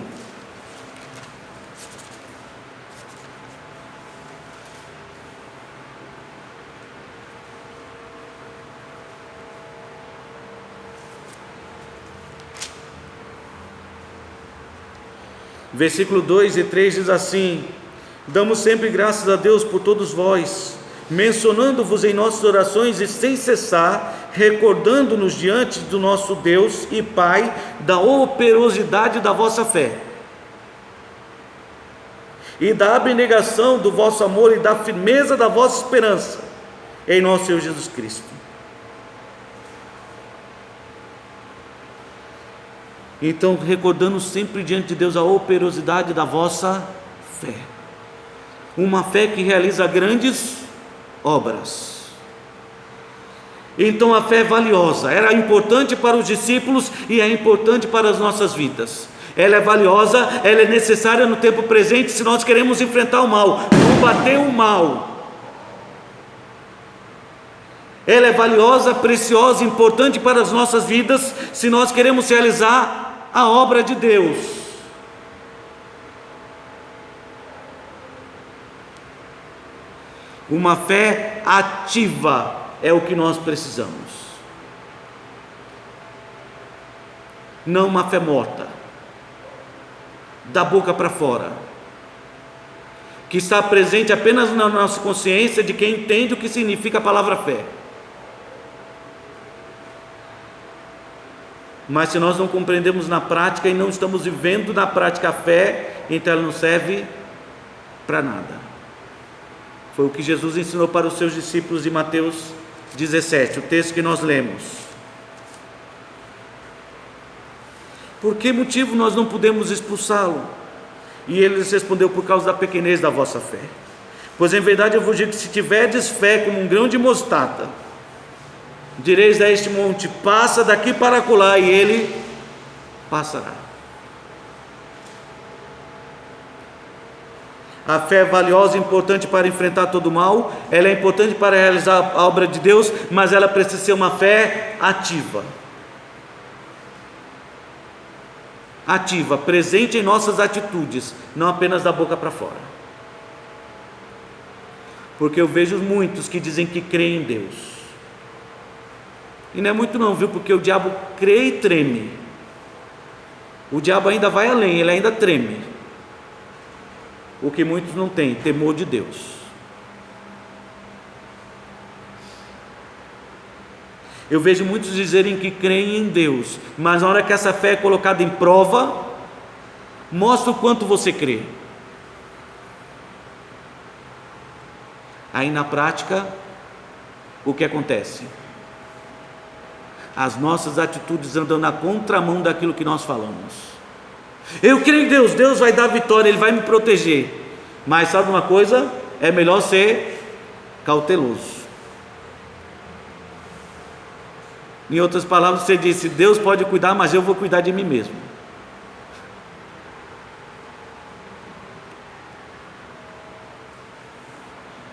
[SPEAKER 1] Versículo 2 e 3 diz assim: damos sempre graças a Deus por todos vós, mencionando-vos em nossas orações e sem cessar, recordando-nos diante do nosso Deus e Pai da operosidade da vossa fé e da abnegação do vosso amor e da firmeza da vossa esperança em nosso Senhor Jesus Cristo. Então, recordando sempre diante de Deus a operosidade da vossa fé, uma fé que realiza grandes obras. Então a fé é valiosa, era importante para os discípulos e é importante para as nossas vidas. Ela é valiosa, ela é necessária no tempo presente se nós queremos enfrentar o mal, combater o mal. Ela é valiosa, preciosa, importante para as nossas vidas se nós queremos realizar a obra de Deus. Uma fé ativa é o que nós precisamos, não uma fé morta, da boca para fora, que está presente apenas na nossa consciência de quem entende o que significa a palavra fé. Mas se nós não compreendemos na prática e não estamos vivendo na prática a fé, então ela não serve para nada. Foi o que Jesus ensinou para os seus discípulos em Mateus 17, o texto que nós lemos. Por que motivo nós não podemos expulsá-lo? E ele lhes respondeu: por causa da pequenez da vossa fé. Pois em verdade eu vos digo que se tiverdes fé como um grão de mostarda, direis a este monte: passa daqui para acolá, e ele passará. A fé é valiosa e importante para enfrentar todo o mal, ela é importante para realizar a obra de Deus, mas ela precisa ser uma fé ativa. Ativa, presente em nossas atitudes, não apenas da boca para fora. Porque eu vejo muitos que dizem que creem em Deus, e não é muito não, viu? Porque o diabo crê e treme. O diabo ainda vai além, ele ainda treme. O que muitos não têm, temor de Deus. Eu vejo muitos dizerem que creem em Deus, mas na hora que essa fé é colocada em prova, mostra o quanto você crê. Aí na prática, o que acontece? As nossas atitudes andam na contramão daquilo que nós falamos. Eu creio em Deus, Deus vai dar vitória, Ele vai me proteger. Mas sabe uma coisa? É melhor ser cauteloso. Em outras palavras, você disse: Deus pode cuidar, mas eu vou cuidar de mim mesmo.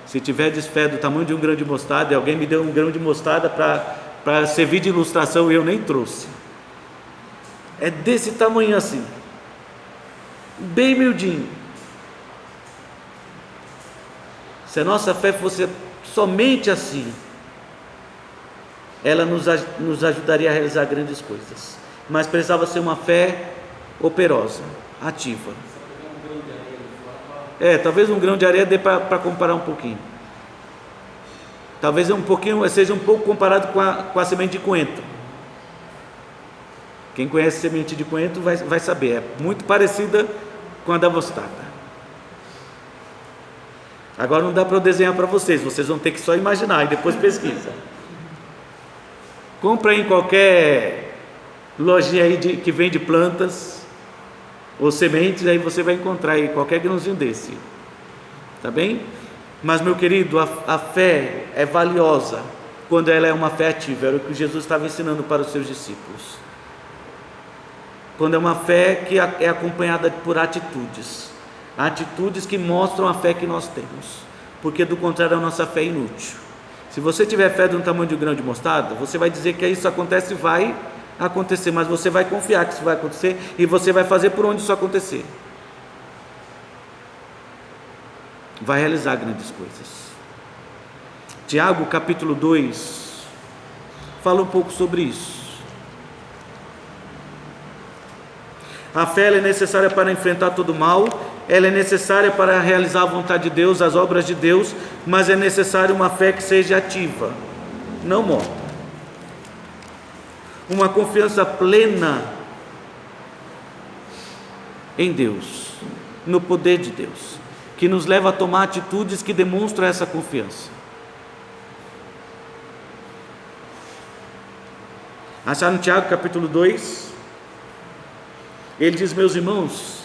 [SPEAKER 1] Se tiverdes fé do tamanho de um grão de mostarda, e alguém me deu um grão de mostarda para servir de ilustração e eu nem trouxe. É desse tamanho assim, bem miudinho. Se a nossa fé fosse somente assim, ela nos ajudaria a realizar grandes coisas, mas precisava ser uma fé operosa, ativa. Talvez um grão de areia dê para comparar um pouquinho. Talvez seja um pouco comparado com a semente de coentro. Quem conhece semente de coentro vai saber, é muito parecida com a da mostarda. Agora não dá para eu desenhar para vocês vão ter que só imaginar e depois pesquisa. Compra em qualquer lojinha aí que vende plantas ou sementes, aí você vai encontrar aí qualquer grãozinho desse, tá bem? Mas, meu querido, a fé é valiosa quando ela é uma fé ativa. Era o que Jesus estava ensinando para os seus discípulos. Quando é uma fé que é acompanhada por atitudes que mostram a fé que nós temos, porque do contrário a nossa fé é inútil. Se você tiver fé de um tamanho de um grão de mostarda, você vai dizer que isso acontece e vai acontecer, mas você vai confiar que isso vai acontecer e você vai fazer por onde isso acontecer. Vai realizar grandes coisas. Tiago capítulo 2 fala um pouco sobre isso. A fé é necessária para enfrentar todo mal, ela é necessária para realizar a vontade de Deus, as obras de Deus, mas é necessário uma fé que seja ativa, não morta. Uma confiança plena em Deus, no poder de Deus, que nos leva a tomar atitudes que demonstram essa confiança. Acharam Tiago capítulo 2? Ele diz: meus irmãos,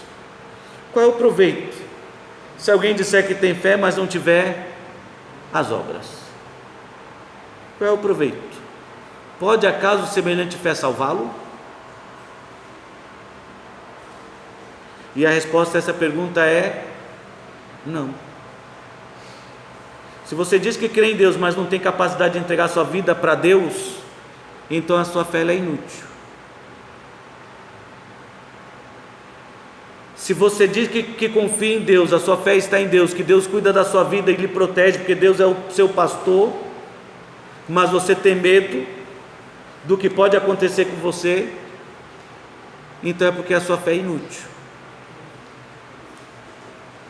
[SPEAKER 1] qual é o proveito se alguém disser que tem fé, mas não tiver as obras? Qual é o proveito? Pode acaso semelhante fé salvá-lo? E a resposta a essa pergunta é não. Se você diz que crê em Deus, mas não tem capacidade de entregar sua vida para Deus, então a sua fé é inútil. Se você diz que confia em Deus, a sua fé está em Deus, que Deus cuida da sua vida e lhe protege, porque Deus é o seu pastor, mas você tem medo do que pode acontecer com você, então é porque a sua fé é inútil,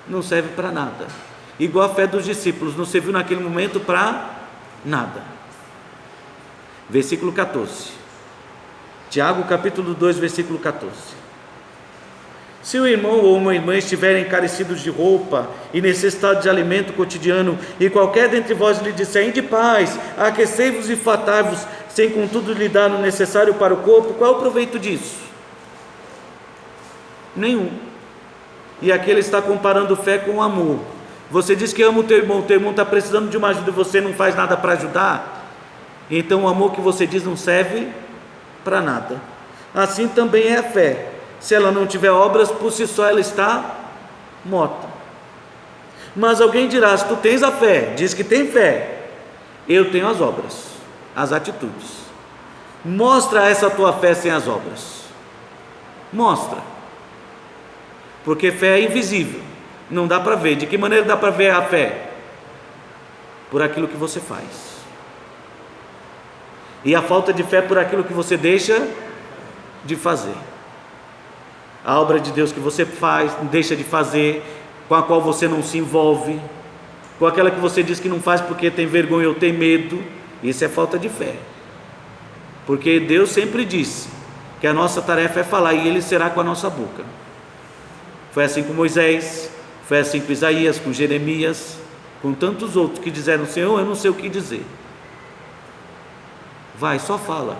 [SPEAKER 1] não serve para nada, igual a fé dos discípulos, não serviu naquele momento para nada. Versículo 14, Tiago capítulo 2, versículo 14. Se o irmão ou uma irmã estiverem carecidos de roupa e necessitados de alimento cotidiano, e qualquer dentre vós lhe disser: ide de paz, aquecei-vos e fartai-vos, sem contudo lhe dar o necessário para o corpo, qual é o proveito disso? Nenhum. E aqui ele está comparando fé com amor. Você diz que ama o teu irmão está precisando de uma ajuda e você não faz nada para ajudar, então o amor que você diz não serve para nada. Assim também é a fé. Se ela não tiver obras, por si só ela está morta. Mas alguém dirá: se tu tens a fé, diz que tem fé, eu tenho as obras, as atitudes. Mostra essa tua fé sem as obras. Mostra. Porque fé é invisível, não dá para ver. De que maneira dá para ver a fé? Por aquilo que você faz. E a falta de fé por aquilo que você deixa de fazer. A obra de Deus que você faz, deixa de fazer, com a qual você não se envolve, com aquela que você diz que não faz porque tem vergonha ou tem medo, isso é falta de fé. Porque Deus sempre disse que a nossa tarefa é falar e Ele será com a nossa boca. Foi assim com Moisés, foi assim com Isaías, com Jeremias, com tantos outros que disseram: Senhor, eu não sei o que dizer. Vai, só fala.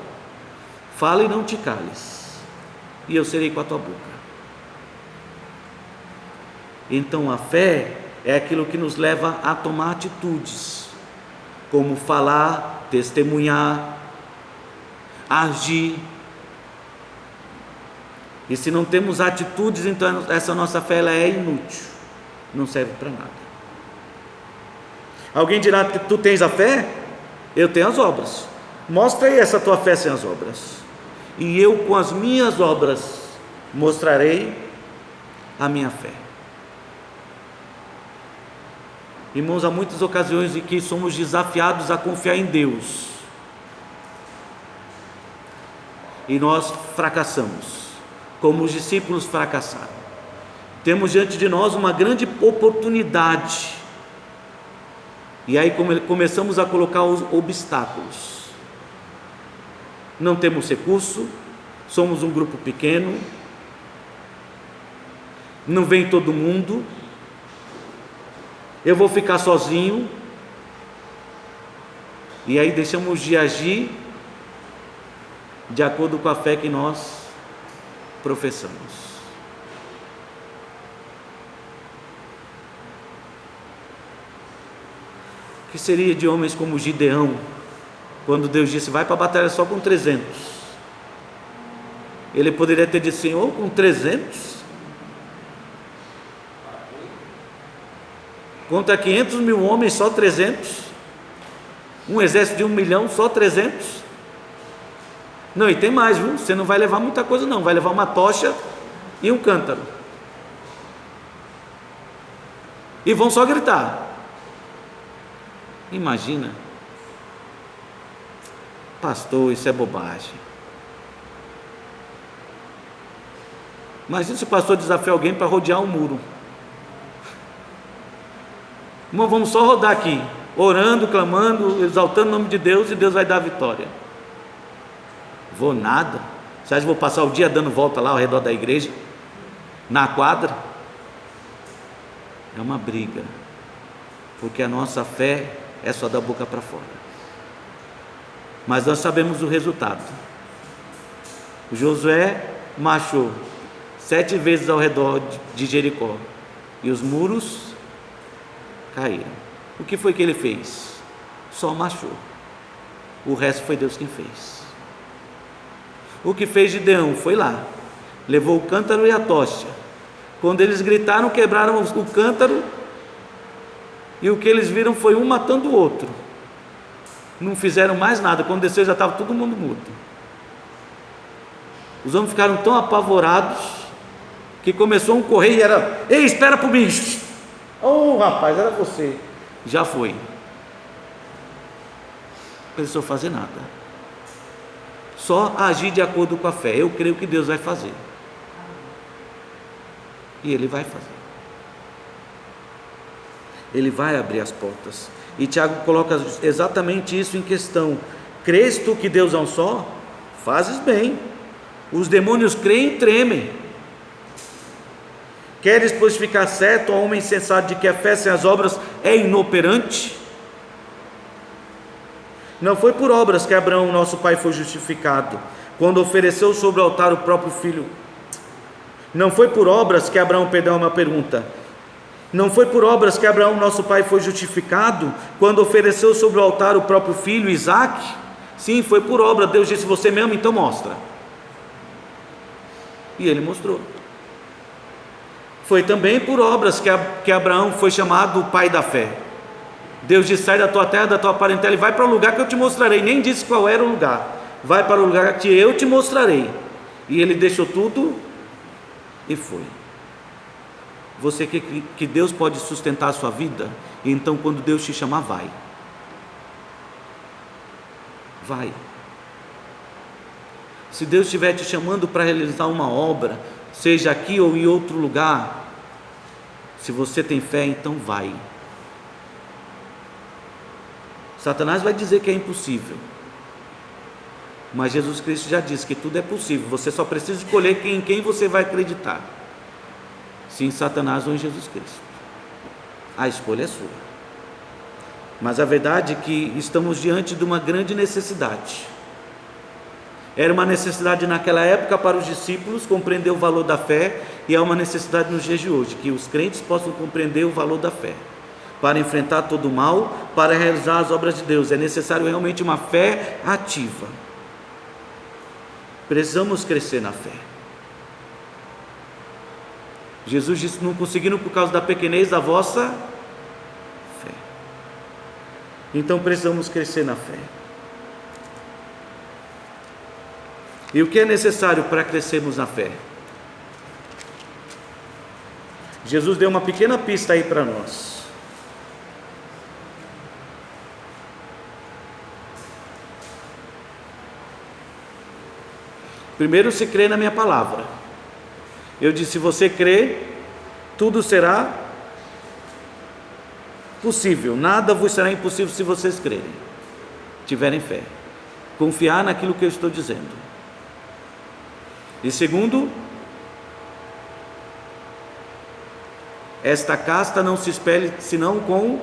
[SPEAKER 1] Fala e não te cales, e eu serei com a tua boca. Então a fé é aquilo que nos leva a tomar atitudes, como falar, testemunhar, agir. E se não temos atitudes, então essa nossa fé ela é inútil, não serve para nada. Alguém dirá: tu tens a fé? Eu tenho as obras. Mostra aí essa tua fé sem as obras, e eu com as minhas obras mostrarei a minha fé. Irmãos, há muitas ocasiões em que somos desafiados a confiar em Deus e nós fracassamos, como os discípulos fracassaram. Temos diante de nós uma grande oportunidade, e aí começamos a colocar os obstáculos. Não temos recurso, somos um grupo pequeno, não vem todo mundo, eu vou ficar sozinho, e aí deixamos de agir de acordo com a fé que nós professamos. O que seria de homens como Gideão, quando Deus disse: vai para a batalha só com 300? Ele poderia ter dito: Senhor, com 300? Contra 500 mil homens, só 300? Um exército de 1 milhão, só 300? Não, e tem mais, viu? Você não vai levar muita coisa não, vai levar uma tocha e um cântaro, e vão só gritar. Imagina, pastor, isso é bobagem. Imagina se o pastor desafiar alguém para rodear um muro. Irmão, vamos só rodar aqui, orando, clamando, exaltando o nome de Deus, e Deus vai dar a vitória. Vou nada. Você acha que vou passar o dia dando volta lá ao redor da igreja, na quadra? É uma briga, porque a nossa fé é só da boca para fora, mas nós sabemos o resultado. O Josué marchou 7 vezes ao redor de Jericó, e os muros caíram. O que foi que ele fez? Só marchou. O resto foi Deus quem fez. O que fez Gideão? Foi lá, levou o cântaro e a tocha. Quando eles gritaram, quebraram o cântaro, e o que eles viram foi um matando o outro. Não fizeram mais nada. Quando desceu, já estava todo mundo morto. Os homens ficaram tão apavorados que começou um correr e era: ei, espera por mim. Oh, rapaz, era você. Já foi. Não precisou fazer nada, só agir de acordo com a fé. Eu creio que Deus vai fazer, e Ele vai fazer. Ele vai abrir as portas. E Tiago coloca exatamente isso em questão: crês tu que Deus é um só? Fazes bem. Os demônios creem e tremem. Queres pois ficar certo, ó homem insensato, de que a fé sem as obras é inoperante? Não foi por obras que Abraão, nosso pai, foi justificado, quando ofereceu sobre o altar o próprio filho. Não foi por obras que Abraão, perdão, uma pergunta. Não foi por obras que Abraão, nosso pai, foi justificado, quando ofereceu sobre o altar o próprio filho, Isaque? Sim, foi por obra. Deus disse: você me ama, então mostra. E ele mostrou. Foi também por obras que Abraão foi chamado o pai da fé. Deus disse: sai da tua terra, da tua parentela, e vai para o lugar que eu te mostrarei. Nem disse qual era o lugar. Vai para o lugar que eu te mostrarei. E ele deixou tudo e foi. Você quer que Deus pode sustentar a sua vida? E então, quando Deus te chamar, vai. Vai. Se Deus estiver te chamando para realizar uma obra, seja aqui ou em outro lugar, se você tem fé, então vai. Satanás vai dizer que é impossível, Mas Jesus Cristo já disse que tudo é possível, você só precisa escolher em quem você vai acreditar, se em Satanás ou em Jesus Cristo. A escolha é sua. Mas a verdade é que estamos diante de uma grande necessidade. Era uma necessidade naquela época para os discípulos compreender o valor da fé, e é uma necessidade nos dias de hoje, que os crentes possam compreender o valor da fé. Para enfrentar todo o mal, para realizar as obras de Deus, é necessário realmente uma fé ativa. Precisamos crescer na fé. Jesus disse: não conseguiram por causa da pequenez da vossa fé. Então precisamos crescer na fé. E o que é necessário para crescermos na fé? Jesus deu uma pequena pista aí para nós. Primeiro, se crê na minha palavra. Eu disse: se você crê, tudo será possível. Nada vos será impossível se vocês crerem, tiverem fé, confiar naquilo que eu estou dizendo. E segundo, esta casta não se espelhe senão com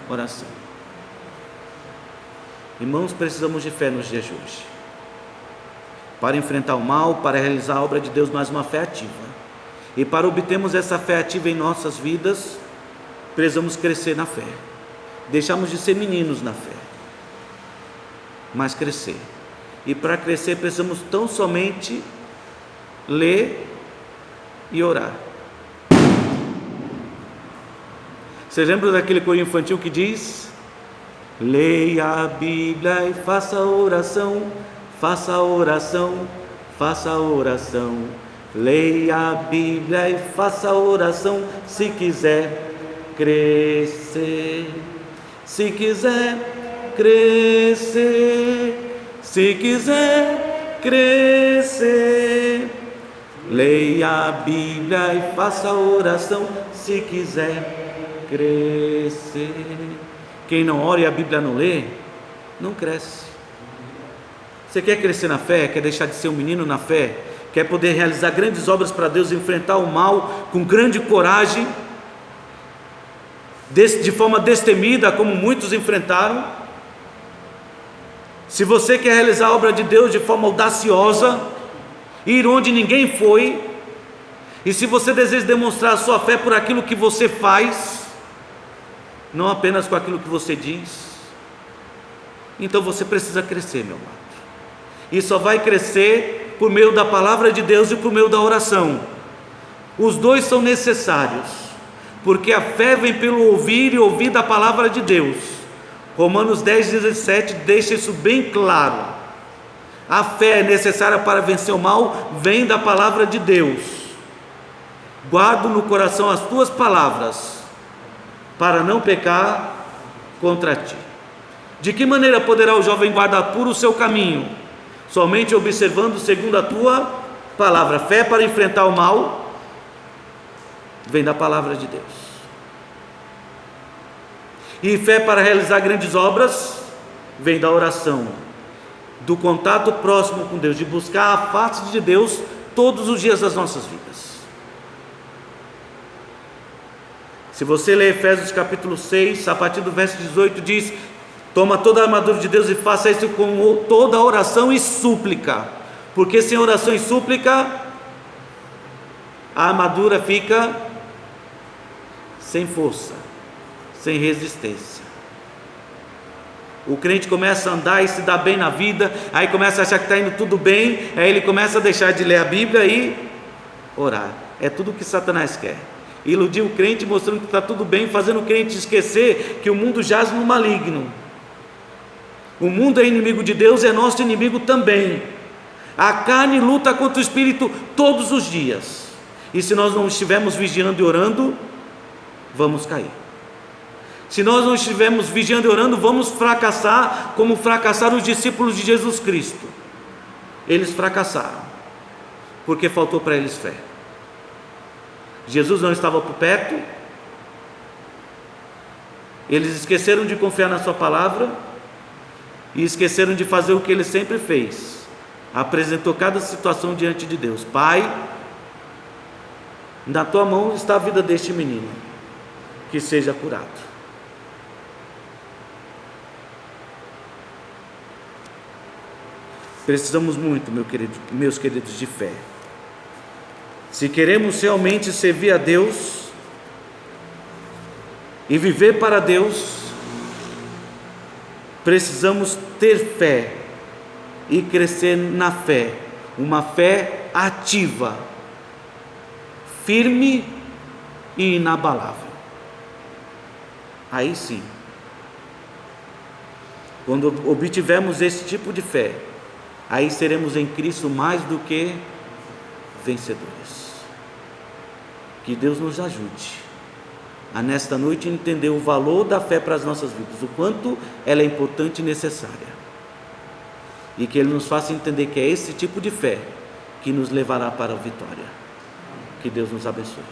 [SPEAKER 1] oração. Irmãos, precisamos de fé nos dias de hoje, para enfrentar o mal, para realizar a obra de Deus, mas uma fé ativa. E para obtermos essa fé ativa em nossas vidas, precisamos crescer na fé. Deixamos de ser meninos na fé, mas crescer. E para crescer precisamos tão somente ler e orar. Você lembra daquele corinho infantil que diz: leia a Bíblia e faça oração, faça a oração, faça a oração. Leia a Bíblia e faça a oração, se quiser crescer. Se quiser crescer, se quiser crescer. Leia a Bíblia e faça a oração, se quiser crescer. Quem não ora e a Bíblia não lê, não cresce. Você quer crescer na fé? Quer deixar de ser um menino na fé? Quer poder realizar grandes obras para Deus, enfrentar o mal com grande coragem, de forma destemida, como muitos enfrentaram? Se você quer realizar a obra de Deus de forma audaciosa, ir onde ninguém foi, e se você deseja demonstrar a sua fé por aquilo que você faz, não apenas com aquilo que você diz, então você precisa crescer, meu amado. E só vai crescer por meio da palavra de Deus e por meio da oração. Os dois são necessários, porque a fé vem pelo ouvir e ouvir da palavra de Deus. Romanos 10:17 deixa isso bem claro. A fé é necessária para vencer o mal, vem da palavra de Deus. Guardo no coração as tuas palavras, para não pecar contra ti. De que maneira poderá o jovem guardar puro o seu caminho? Somente observando segundo a tua palavra. Fé para enfrentar o mal vem da palavra de Deus. E fé para realizar grandes obras vem da oração, do contato próximo com Deus, de buscar a face de Deus todos os dias das nossas vidas. Se você ler Efésios capítulo 6, a partir do verso 18 diz: toma toda a armadura de Deus e faça isso com toda oração e súplica, porque sem oração e súplica a armadura fica sem força, sem resistência. O crente começa a andar e se dá bem na vida, aí começa a achar que está indo tudo bem, aí ele começa a deixar de ler a Bíblia e orar. É tudo o que Satanás quer: iludir o crente, mostrando que está tudo bem, fazendo o crente esquecer que o mundo jaz no maligno. O mundo é inimigo de Deus, é nosso inimigo também. A carne luta contra o espírito todos os dias, e se nós não estivermos vigiando e orando, vamos cair. Se nós não estivermos vigiando e orando, vamos fracassar, como fracassaram os discípulos de Jesus Cristo. Eles fracassaram, porque faltou para eles fé. Jesus não estava por perto, eles esqueceram de confiar na sua palavra, e esqueceram de fazer o que ele sempre fez. Apresentou cada situação diante de Deus. Pai, na tua mão está a vida deste menino, que seja curado. Precisamos muito, meus queridos, de fé. Se queremos realmente servir a Deus e viver para Deus, precisamos ter fé e crescer na fé, uma fé ativa, firme e inabalável. Aí sim, quando obtivermos esse tipo de fé, aí seremos em Cristo mais do que vencedores. Que Deus nos ajude a nesta noite entender o valor da fé para as nossas vidas, o quanto ela é importante e necessária, e que Ele nos faça entender que é esse tipo de fé que nos levará para a vitória. Que Deus nos abençoe.